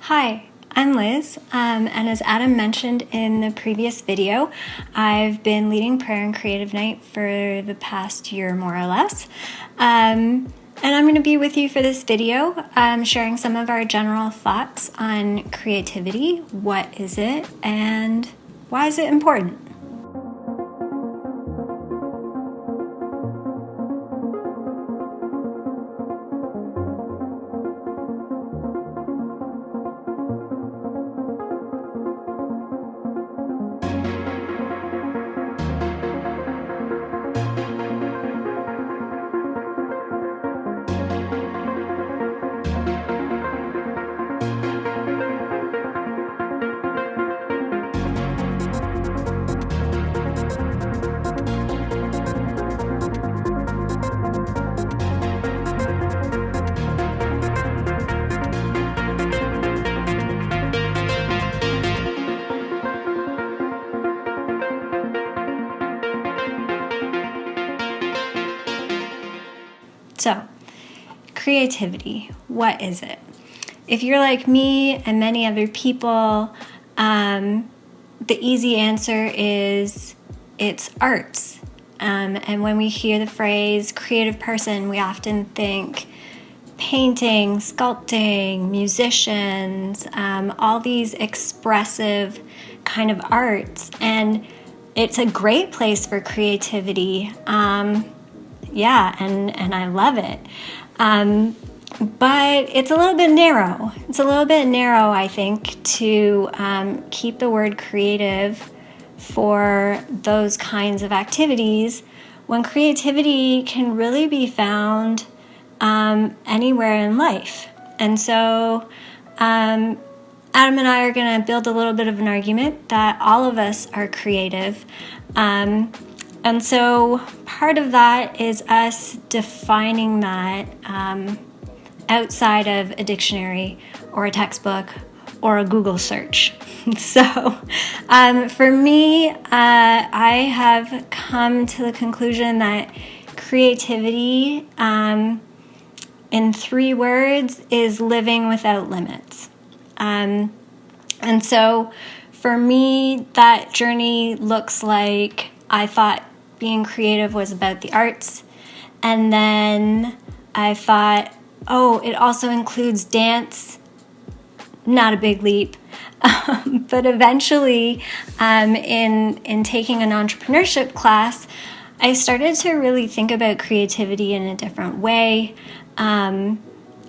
Hi, I'm Liz, and as Adam mentioned in the previous video, I've been leading prayer and creative night for the past year, more or less. And I'm going to be with you for this video, sharing some of our general thoughts on creativity. What is it, and why is it important? So, creativity, what is it? If you're like me and many other people, the easy answer is it's arts. And when we hear the phrase creative person, we often think painting, sculpting, musicians, all these expressive kind of arts. And it's a great place for creativity. And I love it. But it's a little bit narrow. It's a little bit narrow, I think, to keep the word creative for those kinds of activities when creativity can really be found anywhere in life. And so Adam and I are going to build a little bit of an argument that all of us are creative. And so part of that is us defining that outside of a dictionary or a textbook or a Google search. So for me, I have come to the conclusion that creativity, in 3 words, is living without limits. And so for me, that journey looks like I thought being creative was about the arts, and then I thought, oh, it also includes dance. Not a big leap. But eventually, in taking an entrepreneurship class, I started to really think about creativity in a different way, and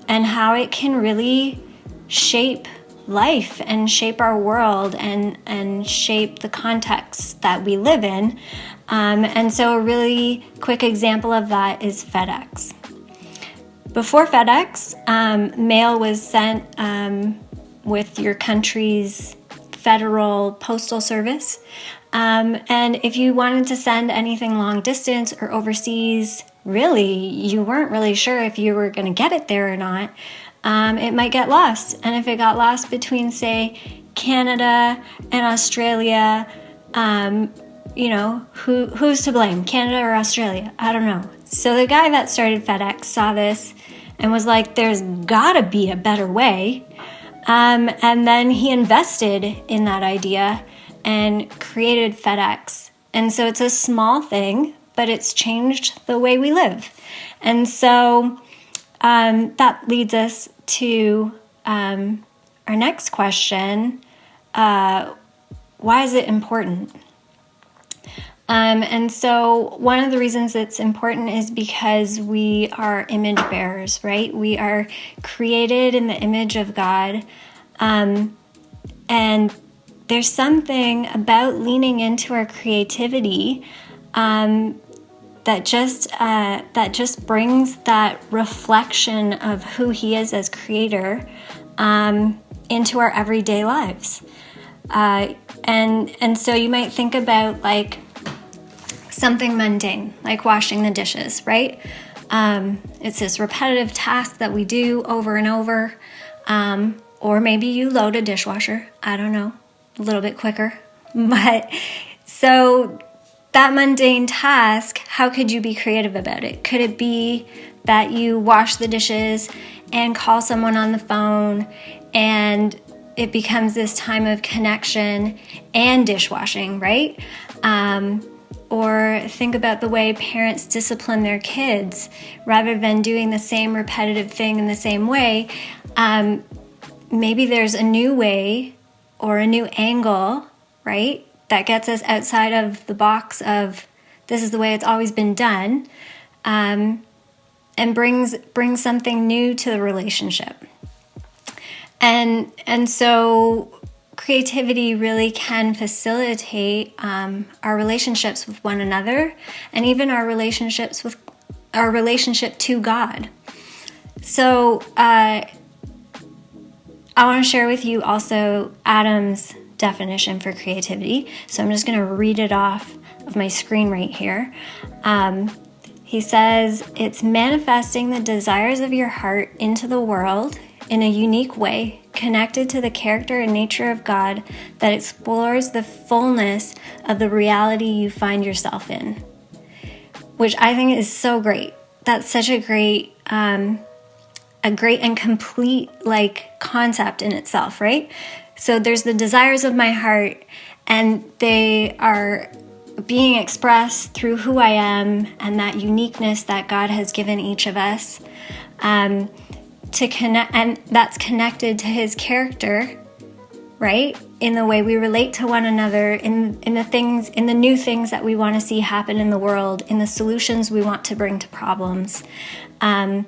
how it can really shape life and shape our world and shape the context that we live in. And so a really quick example of that is FedEx. Before FedEx, mail was sent with your country's federal postal service. And if you wanted to send anything long distance or overseas, really, you weren't really sure if you were going to get it there or not. It might get lost. And if it got lost between, say, Canada and Australia, who's to blame, Canada or Australia? I don't know. So the guy that started FedEx saw this and was like, there's gotta be a better way. And then he invested in that idea and created FedEx. And so it's a small thing, but it's changed the way we live. And so that leads us to our next question. Why is it important? And so one of the reasons it's important is because we are image bearers, right? We are created in the image of God. And there's something about leaning into our creativity that just brings that reflection of who He is as creator into our everyday lives. And so you might think about like something mundane, like washing the dishes, right? It's this repetitive task that we do over and over. Or maybe you load a dishwasher, I don't know, a little bit quicker. But so that mundane task, how could you be creative about it? Could it be that you wash the dishes and call someone on the phone and it becomes this time of connection and dishwashing, right? Or think about the way parents discipline their kids. Rather than doing the same repetitive thing in the same way, maybe there's a new way or a new angle, right, that gets us outside of the box of this is the way it's always been done, and brings something new to the relationship. And so creativity really can facilitate our relationships with one another, and even our relationship to God. So I want to share with you also Adam's definition for creativity. So I'm just going to read it off of my screen right here. He says, it's manifesting the desires of your heart into the world in a unique way, connected to the character and nature of God, that explores the fullness of the reality you find yourself in. Which I think is so great. That's such a great and complete concept in itself, right? So there's the desires of my heart, and they are being expressed through who I am and that uniqueness that God has given each of us, to connect, and that's connected to His character, right? In the way we relate to one another, in the new things that we want to see happen in the world, in the solutions we want to bring to problems, and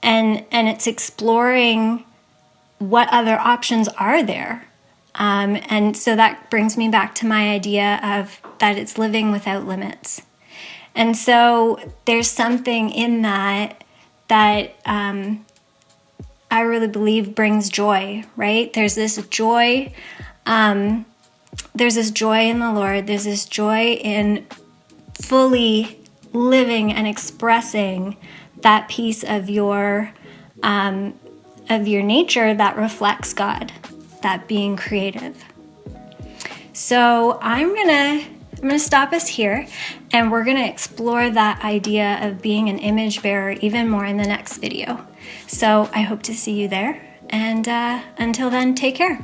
it's exploring what other options are there. And so that brings me back to my idea of that it's living without limits. And so there's something in that I really believe brings joy, right? There's this joy. There's this joy in the Lord. There's this joy in fully living and expressing that piece of your nature that reflects God, that being creative. So I'm gonna stop us here, and we're gonna explore that idea of being an image bearer even more in the next video. So I hope to see you there, and until then, take care.